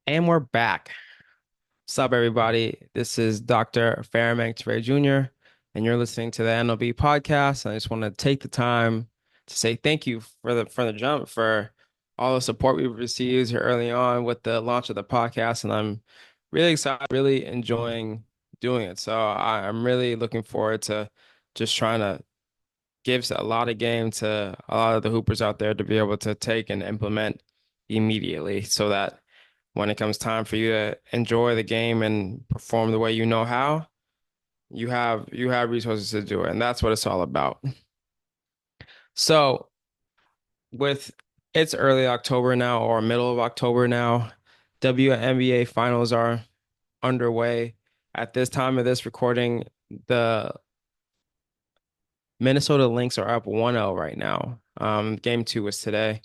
And we're back. What's up, everybody? This is Dr. Farimang Touray Jr., and you're listening to the NLB Podcast. And I just want to take the time to say thank you for the jump, for all the support we've received here early on with the launch of the podcast. And I'm really excited, really enjoying doing it. So I'm really looking forward to just trying to give a lot of game to a lot of the hoopers out there to be able to take and implement immediately so that when it comes time for you to enjoy the game and perform the way you know how, you have resources to do it. And that's what it's all about. So with it's early October now or middle of October now, WNBA finals are underway. At this time of this recording, the Minnesota Lynx are up 1-0 right now. Game two was today.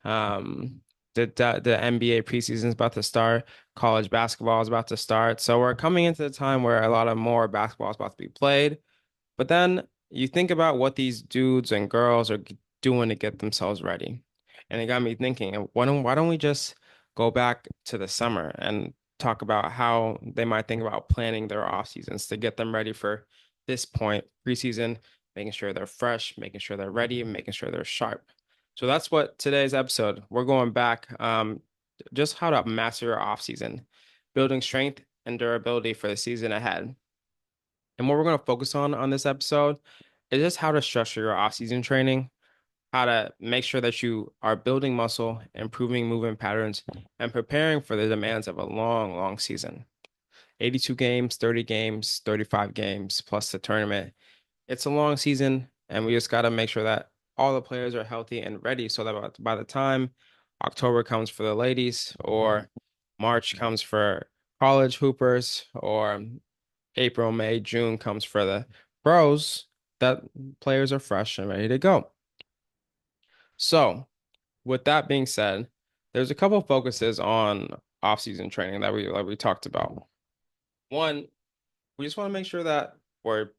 Um, the NBA preseason is about to start. College basketball is about to start. So we're coming into the time where a lot of more basketball is about to be played. But then you think about what these dudes and girls are doing to get themselves ready. And it got me thinking, why don't we just go back to the summer and talk about how they might think about planning their off seasons to get them ready for this point, preseason, making sure they're fresh, making sure they're ready, making sure they're sharp. So that's what today's episode. We're going back, just how to master your off season, building strength and durability for the season ahead. And what we're going to focus on this episode is just how to structure your off-season training, how to make sure that you are building muscle, improving movement patterns, and preparing for the demands of a long, long season. 82 games, 30 games, 35 games, plus the tournament. It's a long season, and we just got to make sure that all the players are healthy and ready so that by the time October comes for the ladies, or March comes for college hoopers, or April, May, June comes for the pros, that players are fresh and ready to go. So, with that being said, there's a couple focuses on off-season training that we talked about. One, we just want to make sure that we're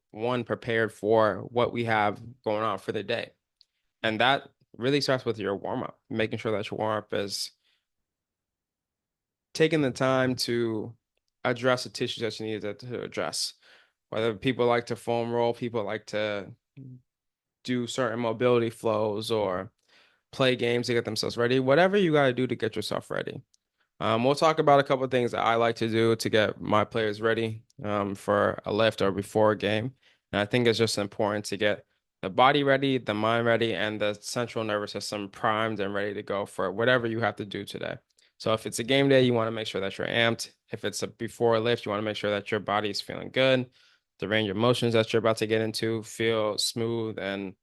prepared for what we have going on for the day. And that really starts with your warm-up, making sure that your warm-up is taking the time to address the tissues that you need to address. Whether people like to foam roll, people like to do certain mobility flows or play games to get themselves ready. Whatever you got to do to get yourself ready. We'll talk about a couple of things that I like to do to get my players ready for a lift or before a game. And I think it's just important to get the body ready, the mind ready, and the central nervous system primed and ready to go for whatever you have to do today. So if it's a game day, you want to make sure that you're amped. If it's a before a lift, you want to make sure that your body is feeling good. The range of motions that you're about to get into feel smooth and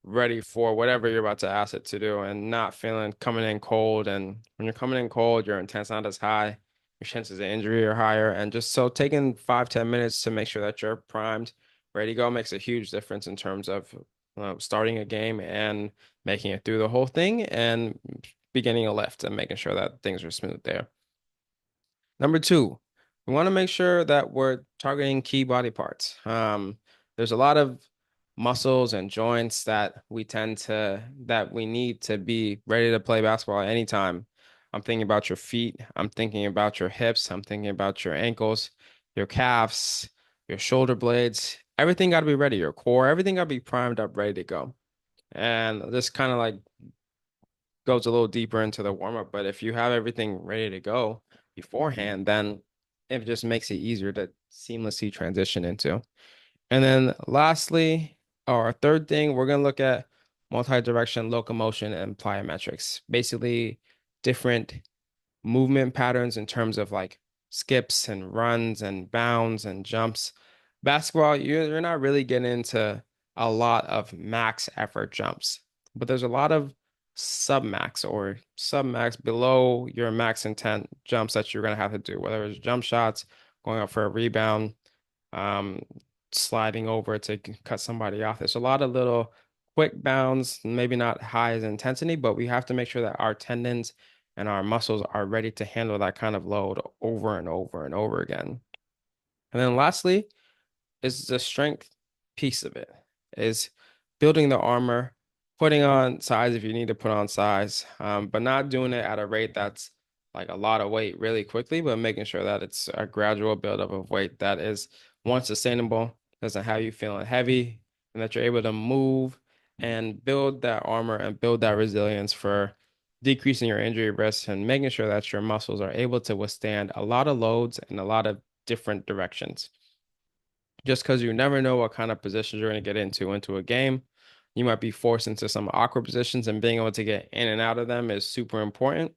ready for whatever you're about to ask it to do and not feeling coming in cold. And when you're coming in cold, your intent's not as high, your chances of injury are higher. And just so taking 5-10 minutes to make sure that you're primed, ready to go makes a huge difference in terms of starting a game and making it through the whole thing and beginning a lift and making sure that things are smooth there. Number two, we want to make sure that we're targeting key body parts. There's a lot of muscles and joints that we need to be ready to play basketball at any time. I'm thinking about your feet. I'm thinking about your hips. I'm thinking about your ankles, your calves, your shoulder blades. Everything got to be ready. Your core, everything got to be primed up, ready to go. And this kind of like goes a little deeper into the warm up. But if you have everything ready to go beforehand, then it just makes it easier to seamlessly transition into. And then lastly, our third thing, we're going to look at multi-direction locomotion and plyometrics. Basically, different movement patterns in terms of like skips and runs and bounds and jumps. Basketball, you're not really getting into a lot of max effort jumps, but there's a lot of sub-max or sub-max below your max intent jumps that you're going to have to do, whether it's jump shots, going up for a rebound, um, sliding over to cut somebody off. There's a lot of little quick bounds, maybe not high as intensity, but we have to make sure that our tendons and our muscles are ready to handle that kind of load over and over and over again. And then lastly is the strength piece of it, is building the armor, putting on size if you need to put on size, but not doing it at a rate that's like a lot of weight really quickly, but making sure that it's a gradual buildup of weight that is one sustainable, doesn't have you feeling heavy, and that you're able to move and build that armor and build that resilience for decreasing your injury risk and making sure that your muscles are able to withstand a lot of loads in a lot of different directions. Just because you never know what kind of positions you're going to get into a game. You might be forced into some awkward positions, and being able to get in and out of them is super important.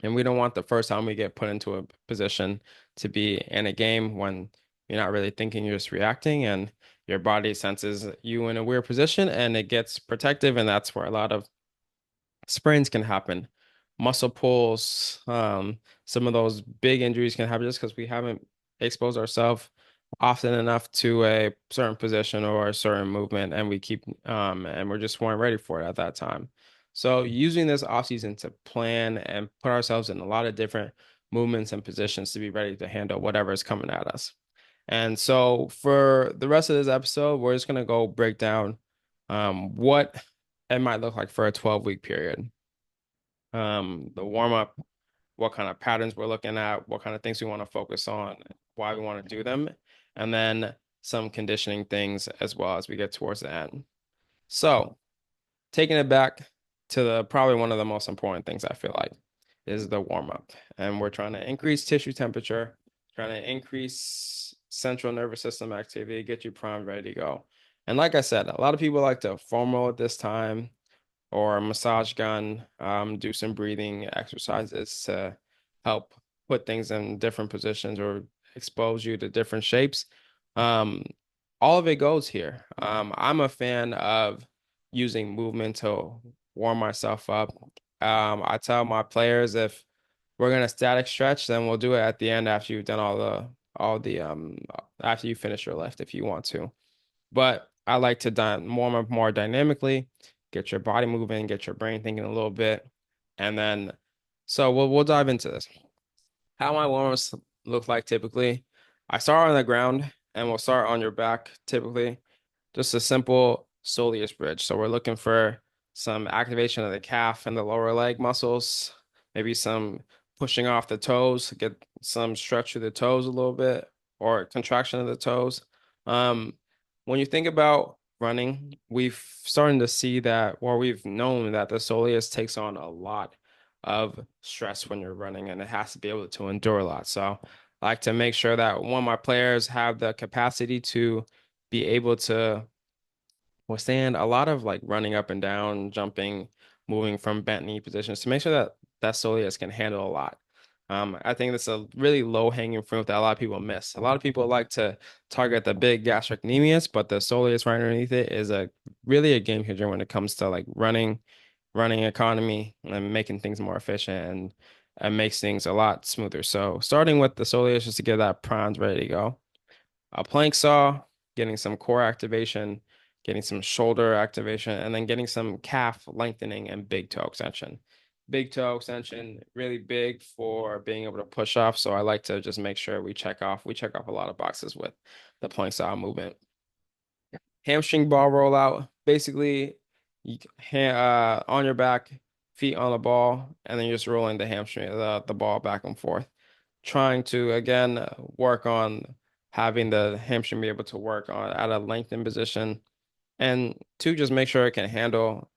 And we don't want the first time we get put into a position to be in a game when you're not really thinking, you're just reacting, and your body senses you in a weird position and it gets protective. And that's where a lot of sprains can happen, muscle pulls, some of those big injuries can happen just because we haven't exposed ourselves often enough to a certain position or a certain movement, and we keep and we're just weren't ready for it at that time. So using this offseason to plan and put ourselves in a lot of different movements and positions to be ready to handle whatever is coming at us. And so for the rest of this episode, we're just gonna go break down what it might look like for a 12-week period. The warm up, what kind of patterns we're looking at, what kind of things we want to focus on, why we want to do them, and then some conditioning things as well as we get towards the end. So, taking it back to the probably one of the most important things I feel like is the warm up. And we're trying to increase tissue temperature, trying to increase central nervous system activity, get you primed, ready to go. And like I said, a lot of people like to foam roll at this time or a massage gun, do some breathing exercises to help put things in different positions or expose you to different shapes. Um, all of it goes here. I'm a fan of using movement to warm myself up. I tell my players if we're gonna static stretch, then we'll do it at the end after you've done all the after you finish your lift if you want to. But I like to warm up more dynamically, get your body moving, get your brain thinking a little bit, and then so we'll dive into this. How my warm-ups look like typically. I start on the ground and we'll start on your back typically. Just a simple soleus bridge. So we're looking for some activation of the calf and the lower leg muscles, maybe some pushing off the toes, get some stretch through the toes a little bit, or contraction of the toes. Um, when you think about running, we've starting to see that, or we've known that the soleus takes on a lot of stress when you're running, and it has to be able to endure a lot. So I like to make sure that one of my players have the capacity to be able to withstand a lot of like running up and down, jumping, moving from bent knee positions to make sure that that soleus can handle a lot. I think that's a really low hanging fruit that a lot of people miss. A lot of people like to target the big gastrocnemius, but the soleus right underneath it is a really a game changer when it comes to like running economy and making things more efficient and makes things a lot smoother. So starting with the soleus just to get that primed ready to go. A plank saw, getting some core activation, getting some shoulder activation, and then getting some calf lengthening and big toe extension. Big toe extension, really big for being able to push off. So I like to just make sure we check off a lot of boxes with the plank saw movement. Hamstring ball rollout, basically on your back, feet on the ball, and then you're just rolling the hamstring, the ball back and forth. Trying to again work on having the hamstring be able to work on at a lengthened position, and two, just make sure it can handle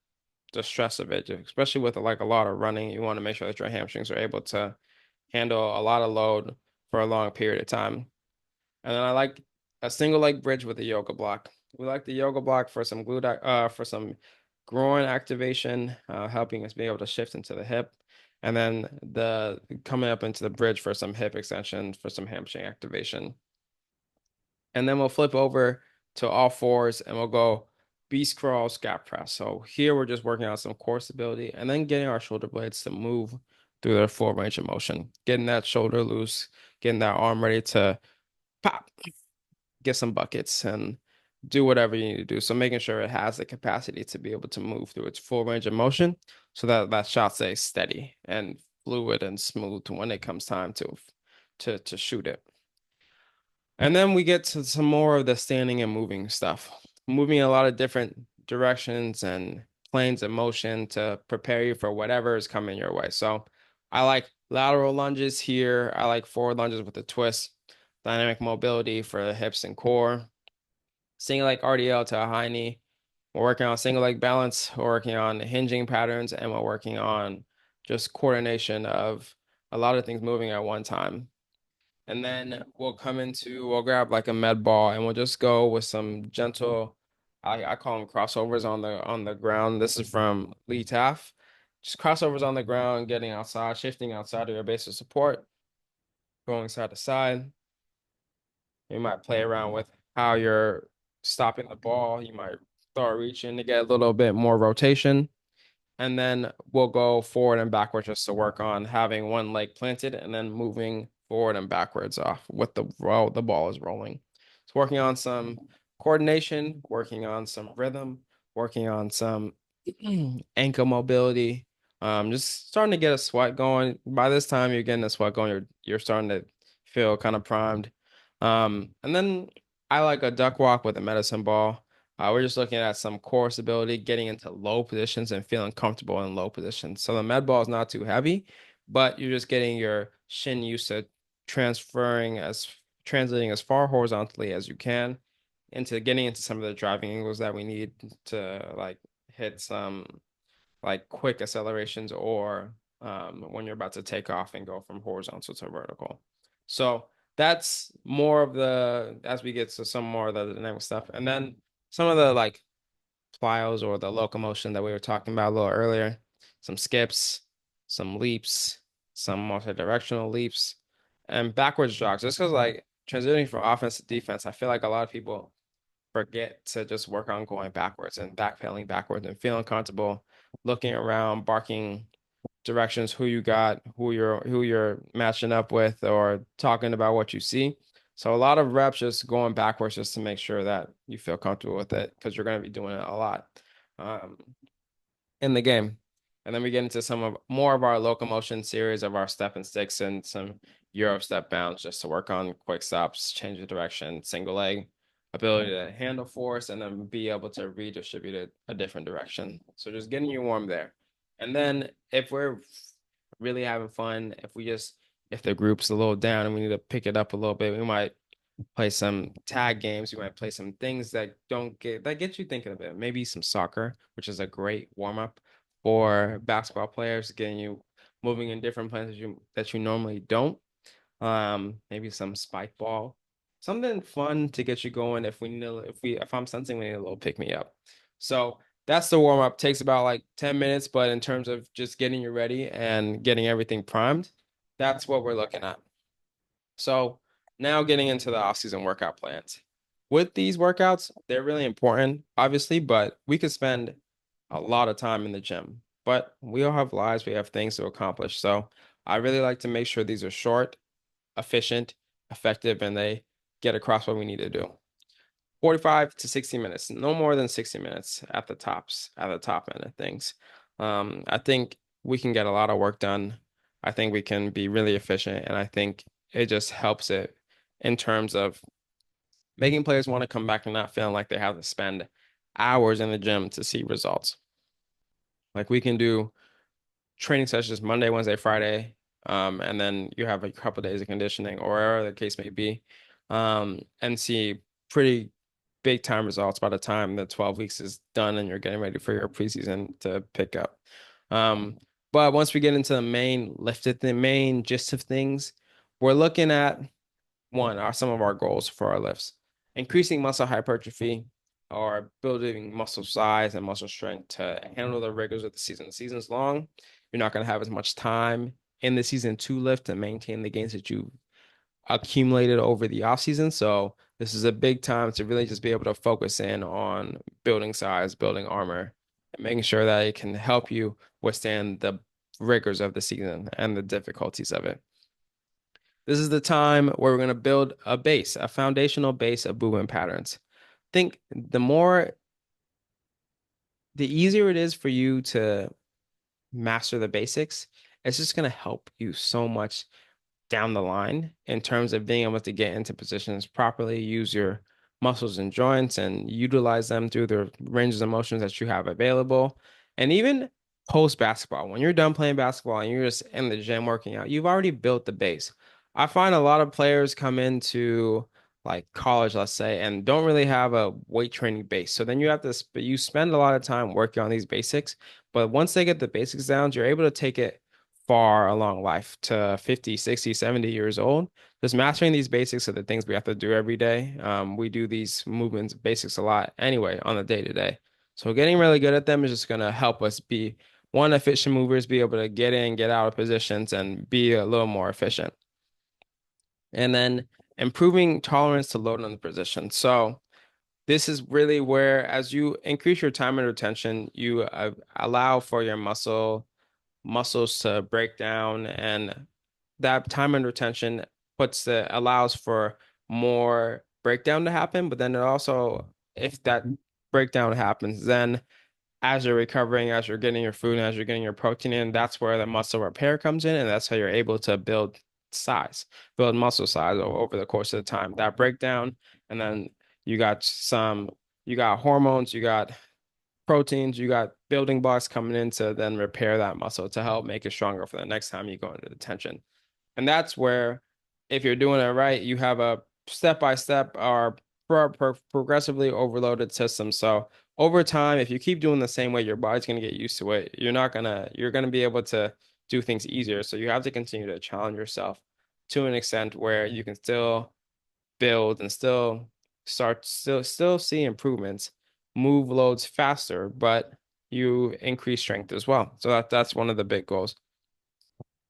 the stress of it, especially with like a lot of running. You want to make sure that your hamstrings are able to handle a lot of load for a long period of time. And then I like a single leg bridge with a yoga block. We like the yoga block for some for some groin activation, helping us be able to shift into the hip. And then the coming up into the bridge for some hip extension for some hamstring activation. And then we'll flip over to all fours and we'll go beast crawl, scap press. So here we're just working on some core stability and then getting our shoulder blades to move through their full range of motion, getting that shoulder loose, getting that arm ready to pop, get some buckets and do whatever you need to do. So making sure it has the capacity to be able to move through its full range of motion so that that shot stays steady and fluid and smooth when it comes time to shoot it. And then we get to some more of the standing and moving stuff, moving in a lot of different directions and planes of motion to prepare you for whatever is coming your way. So I like lateral lunges here. I like forward lunges with a twist, dynamic mobility for the hips and core. Single leg RDL to a high knee. We're working on single leg balance. We're working on hinging patterns, and we're working on just coordination of a lot of things moving at one time. And then we'll grab like a med ball and we'll just go with some gentle, I call them crossovers on the ground. This is from Lee Taff. Just crossovers on the ground, getting outside, shifting outside of your base of support, going side to side. You might play around with how you're stopping the ball. You might start reaching to get a little bit more rotation. And then we'll go forward and backwards just to work on having one leg planted and then moving forward and backwards off with the ball is rolling. It's working on some coordination, working on some rhythm, working on some ankle mobility. Just starting to get a sweat going. By this time, you're getting a sweat going. You're starting to feel kind of primed. And then I like a duck walk with a medicine ball. We're just looking at some core stability, getting into low positions and feeling comfortable in low positions. So the med ball is not too heavy, but you're just getting your shin used to translating as far horizontally as you can into getting into some of the driving angles that we need to like hit some like quick accelerations or when you're about to take off and go from horizontal to vertical. So that's more of the as we get to some more of the dynamic stuff. And then some of the like plyos or the locomotion that we were talking about a little earlier, some skips, some leaps, some multi-directional leaps, and backwards jogs. Just because like transitioning from offense to defense, I feel like a lot of people forget to just work on going backwards and backpedaling backwards and feeling comfortable, looking around, barking directions, who you got, who you're matching up with, or talking about what you see. So a lot of reps just going backwards just to make sure that you feel comfortable with it because you're going to be doing it a lot um, in the game. And then we get into some of more of our locomotion series of our step and sticks and some Euro step bounds just to work on quick stops, change of direction, single leg, ability to handle force, and then be able to redistribute it a different direction. So just getting you warm there. And then if we're really having fun, if the group's a little down and we need to pick it up a little bit, we might play some tag games. We might play some things that get you thinking a bit. Maybe some soccer, which is a great warm up for basketball players, getting you moving in different places that you normally don't. Maybe some spike ball, something fun to get you going. If I'm sensing we need a little pick me up. So that's the warm up. Takes about like 10 minutes, but in terms of just getting you ready and getting everything primed, that's what we're looking at. So now getting into the off-season workout plans. With these workouts, they're really important, obviously, but we could spend a lot of time in the gym. But we all have lives, we have things to accomplish. So I really like to make sure these are short, efficient, effective, and they get across what we need to do. 45 to 60 minutes, no more than 60 minutes at the top end of things. I think we can get a lot of work done. I think we can be really efficient, and I think it just helps it in terms of making players want to come back and not feeling like they have to spend hours in the gym to see results. Like we can do training sessions Monday, Wednesday, Friday, and then you have a couple of days of conditioning or whatever the case may be, and see pretty big time results by the time the 12 weeks is done and you're getting ready for your preseason to pick up. Um, but once we get into the main gist of things, we're looking at one are some of our goals for our lifts. Increasing muscle hypertrophy or building muscle size and muscle strength to handle the rigors of the season. The season's long. You're not going to have as much time in the season to lift and maintain the gains that you accumulated over the off season. So this is a big time to really just be able to focus in on building size, building armor, and making sure that it can help you withstand the rigors of the season and the difficulties of it. This is the time where we're going to build a foundational base of movement patterns. Think the easier it is for you to master the basics, it's just going to help you so much down the line in terms of being able to get into positions properly, use your muscles and joints and utilize them through the ranges of motions that you have available. And even post basketball. When you're done playing basketball and you're just in the gym working out, you've already built the base. I find a lot of players come into like college, let's say, and don't really have a weight training base. So then you have to you spend a lot of time working on these basics, but once they get the basics down, you're able to take it far along life to 50, 60, 70 years old. Just mastering these basics are the things we have to do every day. We do these movements basics a lot anyway on the day to day. So getting really good at them is just going to help us be one, efficient movers, be able to get in, get out of positions, and be a little more efficient. And then improving tolerance to load on the position. So this is really where, as you increase your time and retention, you allow for your muscles to break down, and that time and retention allows for more breakdown to happen. But then it also, if that breakdown happens, then as you're recovering, as you're getting your food, and as you're getting your protein in, that's where the muscle repair comes in, and that's how you're able to build muscle size over the course of the time. That breakdown, and then you got you got hormones, you got proteins, you got building blocks coming in to then repair that muscle to help make it stronger for the next time you go into the tension. And that's where, if you're doing it right, you have a step by step or progressively overloaded system. So over time, if you keep doing the same way, your body's going to get used to it. You're going to be able to do things easier. So you have to continue to challenge yourself to an extent where you can still build and still see improvements, move loads faster, but you increase strength as well. So that's one of the big goals.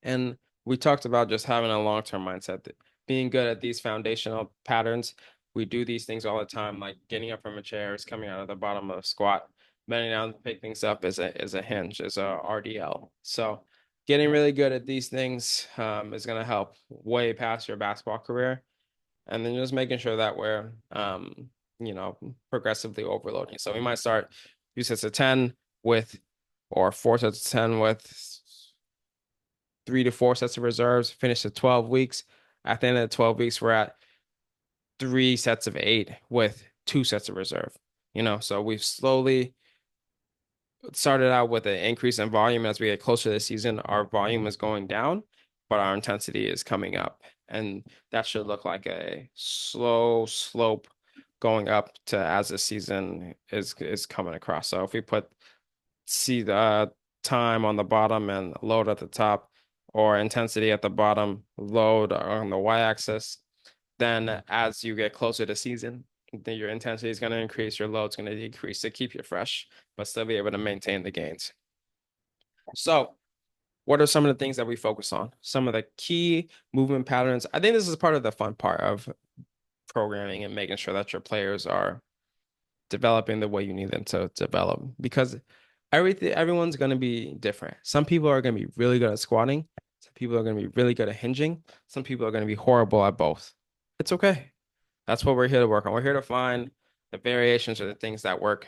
And we talked about just having a long-term mindset, being good at these foundational patterns. We do these things all the time, like getting up from a chair, is coming out of the bottom of a squat, bending down to pick things up is a hinge, is a RDL. So getting really good at these things is going to help way past your basketball career. And then just making sure that we're progressively overloading. So we might start 2 sets of 10 with, or 4 sets of 10 with 3 to 4 sets of reserves, finish at 12 weeks. At the end of the 12 weeks, we're at 3 sets of 8 with 2 sets of reserve. So we've slowly started out with an increase in volume. As we get closer to the season, our volume is going down, but our intensity is coming up. And that should look like a slow slope going up to as the season is coming across. So if we see the time on the bottom and load at the top, or intensity at the bottom, load on the y-axis, then as you get closer to season, then your intensity is going to increase, your load's going to decrease to keep you fresh, but still be able to maintain the gains. So what are some of the things that we focus on? Some of the key movement patterns. I think this is part of the fun part of programming and making sure that your players are developing the way you need them to develop, because everyone's going to be different. Some people are going to be really good at squatting. Some people are going to be really good at hinging. Some people are going to be horrible at both. It's okay. That's what we're here to work on. We're here to find the variations or the things that work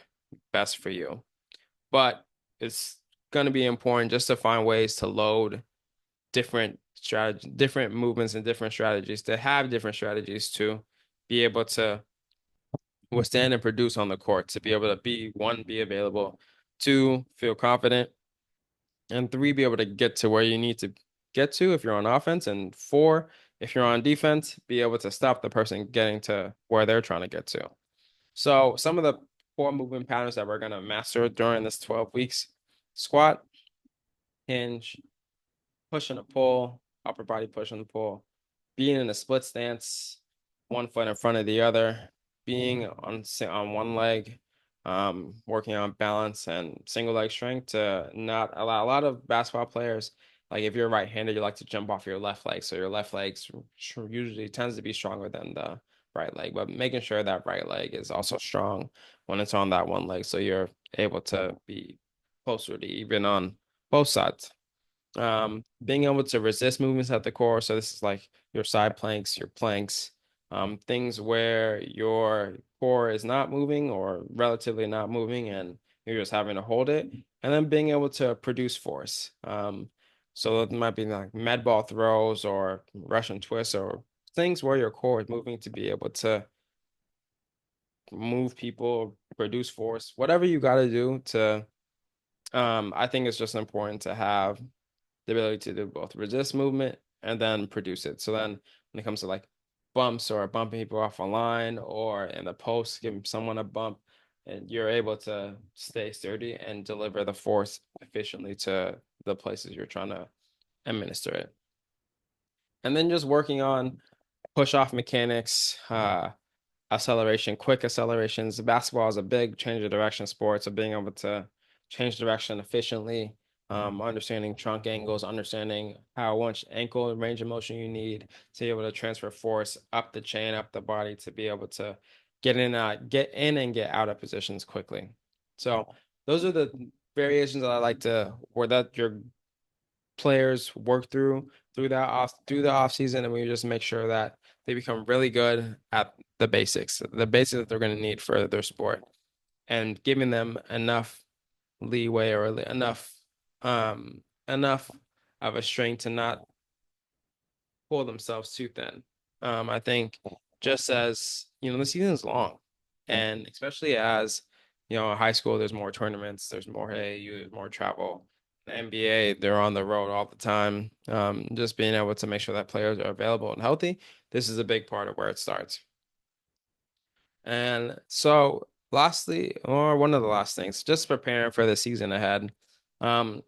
best for you. But it's going to be important just to find ways to load different movements and different strategies, to have different strategies to be able to withstand and produce on the court, to be able to be available, 2, feel confident, and 3, be able to get to where you need to get to if you're on offense, and 4, if you're on defense, be able to stop the person getting to where they're trying to get to. So some of the core movement patterns that we're going to master during this 12 weeks: squat, hinge, push and a pull, upper body push and pull, being in a split stance, one foot in front of the other, being on one leg, working on balance and single leg strength to not allow a lot of basketball players. Like if you're right-handed, you like to jump off your left leg. So your left leg usually tends to be stronger than the right leg, but making sure that right leg is also strong when it's on that one leg. So you're able to be closer to even on both sides. Being able to resist movements at the core. So this is like your side planks, your planks, things where your core is not moving or relatively not moving and you're just having to hold it. And then being able to produce force. So it might be like med ball throws or Russian twists or things where your core is moving to be able to move people, produce force, whatever you got to do to I think it's just important to have the ability to do both resist movement and then produce it. So then when it comes to like bumps or bumping people off a line or in the post, giving someone a bump, and you're able to stay sturdy and deliver the force efficiently to the places you're trying to administer it. And then just working on push off mechanics, acceleration, quick accelerations. Basketball is a big change of direction sport, so being able to change direction efficiently, understanding trunk angles, understanding how much ankle range of motion you need to be able to transfer force up the chain, up the body to be able to get in and get out of positions quickly. So those are the variations that I like to, or that your players work through the off season, and we just make sure that they become really good at the basics that they're going to need for their sport, and giving them enough leeway or enough of a string to not pull themselves too thin. I think just as the season is long, and especially as high school, there's more tournaments, there's more AAU, there's more travel. The NBA, they're on the road all the time. Just being able to make sure that players are available and healthy, this is a big part of where it starts. And so, lastly, or one of the last things, just preparing for the season ahead. Um,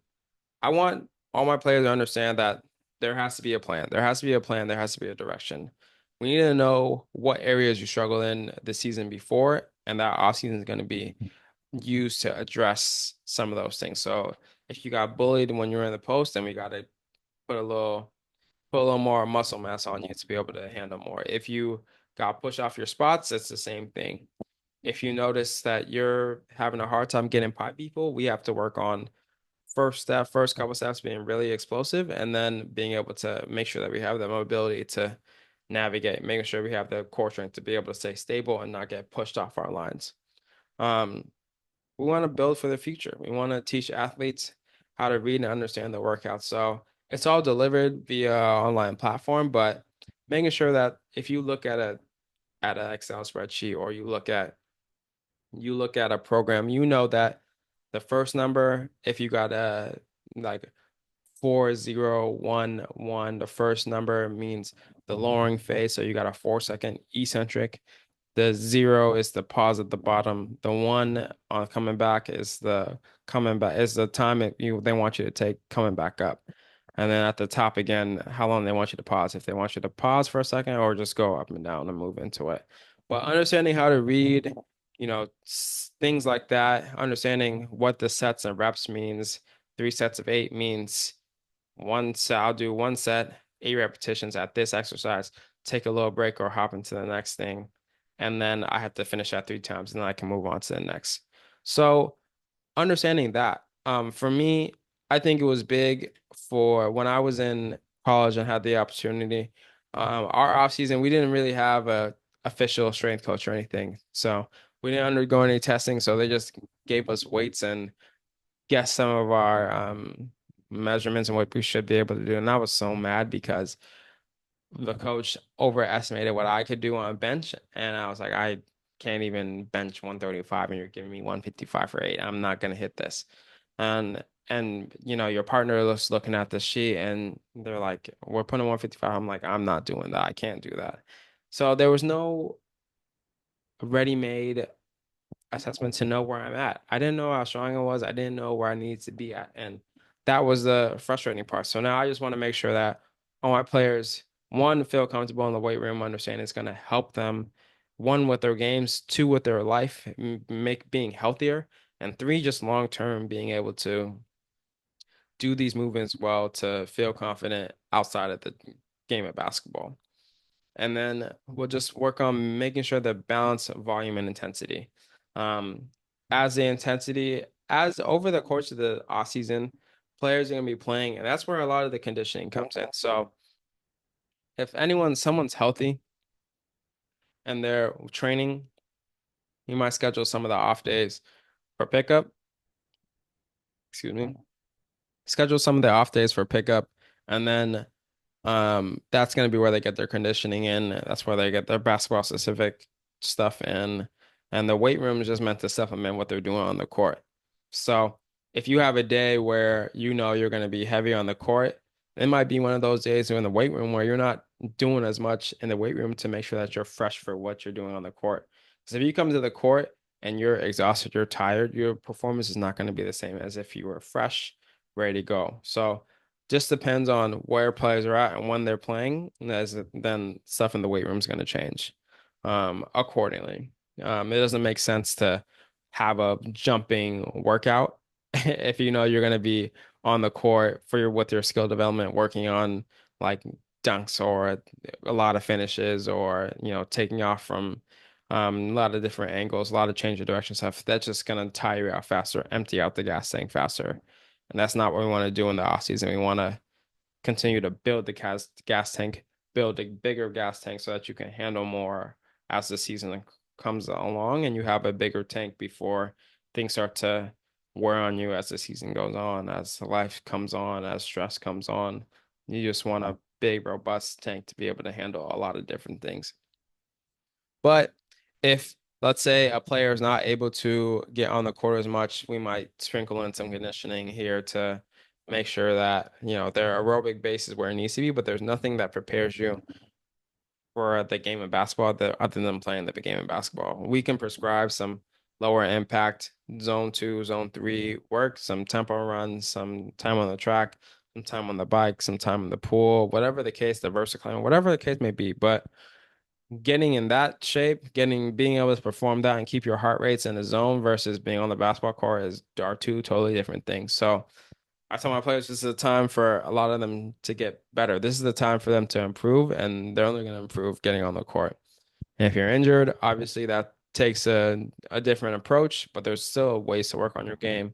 I want all my players to understand that there has to be a plan. There has to be a plan. There has to be a direction. We need to know what areas you struggle in the season before, and that off season is going to be used to address some of those things. So if you got bullied when you were in the post, then we got to put a little more muscle mass on you to be able to handle more. If you got pushed off your spots, it's the same thing. If you notice that you're having a hard time getting by people, we have to work on first couple steps being really explosive, and then being able to make sure that we have the mobility to navigate, making sure we have the core strength to be able to stay stable and not get pushed off our lines. Um, we want to build for the future. We want to teach athletes how to read and understand the workout. So it's all delivered via online platform, but making sure that if you look at an Excel spreadsheet, or you look at a program, you know that the first number, if you got a like 4011, the first number means the lowering phase. So you got a 4 second eccentric. The zero is the pause at the bottom. The one on coming back is the time they want you to take coming back up. And then at the top again, how long they want you to pause. If they want you to pause for a second or just go up and down and move into it. But understanding how to read, things like that, understanding what the sets and reps means. 3 sets of 8 means I'll do 1 set, 8 repetitions at this exercise, take a little break or hop into the next thing. And then I have to finish that 3 times, and then I can move on to the next. So understanding that, for me, I think it was big for when I was in college and had the opportunity. Our off season, we didn't really have a official strength coach or anything. So we didn't undergo any testing. So they just gave us weights and guess some of our measurements and what we should be able to do. And I was so mad because the coach overestimated what I could do on a bench. And I was like, I can't even bench 135 and you're giving me 155 for 8. I'm not gonna hit this. And your partner is looking at the sheet and they're like, we're putting 155. I'm like, I'm not doing that. I can't do that. So there was no ready-made assessment to know where I'm at. I didn't know how strong I was. I didn't know where I needed to be at. And that was the frustrating part. So now I just want to make sure that all my players, one, feel comfortable in the weight room, understand it's going to help them, one, with their games, two, with their life, make being healthier, and three, just long term, being able to do these movements well to feel confident outside of the game of basketball. And then we'll just work on making sure the balance of volume and intensity. Um, as the intensity, as over the course of the off season, players are going to be playing, and that's where a lot of the conditioning comes in. So if someone's healthy and they're training, you might schedule some of the off days for pickup. Excuse me. Schedule some of the off days for pickup, and then that's going to be where they get their conditioning in. That's where they get their basketball specific stuff in. And the weight room is just meant to supplement what they're doing on the court. So if you have a day where you know you're going to be heavy on the court, it might be one of those days in the weight room where you're not doing as much in the weight room to make sure that you're fresh for what you're doing on the court. Because if you come to the court and you're exhausted, you're tired, your performance is not going to be the same as if you were fresh, ready to go. So just depends on where players are at and when they're playing, as then stuff in the weight room is going to change accordingly. It doesn't make sense to have a jumping workout if you know you're going to be on the court for your with your skill development, working on like dunks or a lot of finishes, or taking off from a lot of different angles, a lot of change of direction stuff. That's just going to tire you out faster, empty out the gas tank faster. And that's not what we want to do in the off season. We want to continue to build the gas tank, build a bigger gas tank so that you can handle more as the season comes along and you have a bigger tank before things start to wear on you as the season goes on, as life comes on, as stress comes on. You just want a big, robust tank to be able to handle a lot of different things. But if, let's say, a player is not able to get on the court as much, we might sprinkle in some conditioning here to make sure that, their aerobic base is where it needs to be, but there's nothing that prepares you for the game of basketball other than playing the game of basketball. We can prescribe some lower impact zone 2, zone 3 work, some tempo runs, some time on the track, some time on the bike, some time in the pool, whatever the case, the vertical, whatever the case may be. But getting in that shape, being able to perform that and keep your heart rates in the zone versus being on the basketball court are two totally different things. So I tell my players this is a time for a lot of them to get better. This is the time for them to improve, and they're only going to improve getting on the court. And if you're injured, obviously that takes a different approach, but there's still ways to work on your game.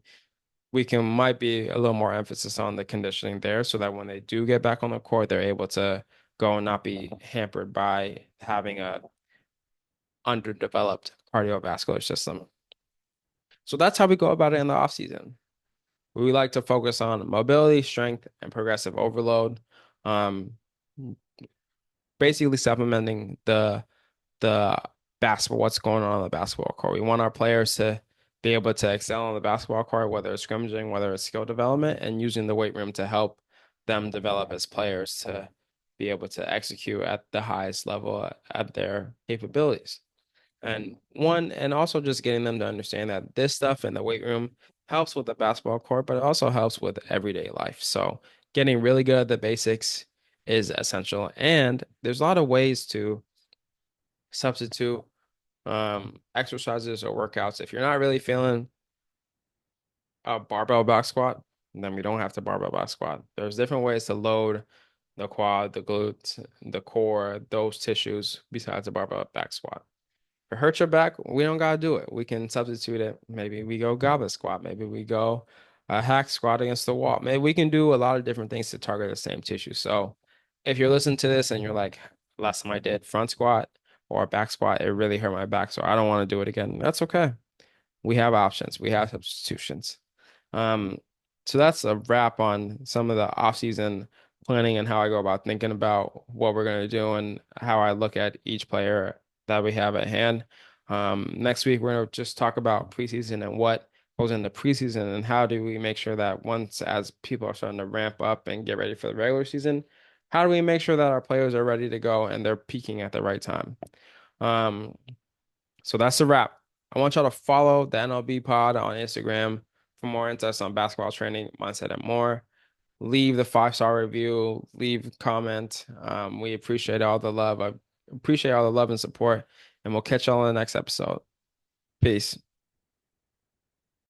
Might be a little more emphasis on the conditioning there so that when they do get back on the court, they're able to go and not be hampered by having a underdeveloped cardiovascular system. So that's how we go about it in the off season. We like to focus on mobility, strength, and progressive overload. Um, Basically supplementing the basketball, what's going on the basketball court. We want our players to be able to excel on the basketball court, whether it's scrimmaging, whether it's skill development, and using the weight room to help them develop as players to be able to execute at the highest level at their capabilities. And also just getting them to understand that this stuff in the weight room helps with the basketball court, but it also helps with everyday life. So getting really good at the basics is essential. And there's a lot of ways to substitute exercises or workouts. If you're not really feeling a barbell back squat, then we don't have to barbell back squat. There's different ways to load the quad, the glutes, the core, those tissues besides the barbell back squat. If it hurts your back, we don't gotta do it. We can substitute it. Maybe we go goblet squat. Maybe we go a hack squat against the wall. Maybe we can do a lot of different things to target the same tissue. So if you're listening to this and you're like, last time I did front squat or back squat, it really hurt my back, so I don't want to do it again. That's okay. We have options. We have substitutions. Um, so that's a wrap on some of the off-season planning and how I go about thinking about what we're going to do and how I look at each player that we have at hand. Next week, we're going to just talk about preseason and what goes into preseason and how do we make sure that once as people are starting to ramp up and get ready for the regular season, how do we make sure that our players are ready to go and they're peaking at the right time? Um, so that's a wrap. I want y'all to follow the NLB pod on Instagram for more insights on basketball training, mindset, and more. Leave the 5-star review, leave a comment. We appreciate all the love. I appreciate all the love and support, and we'll catch y'all in the next episode. Peace.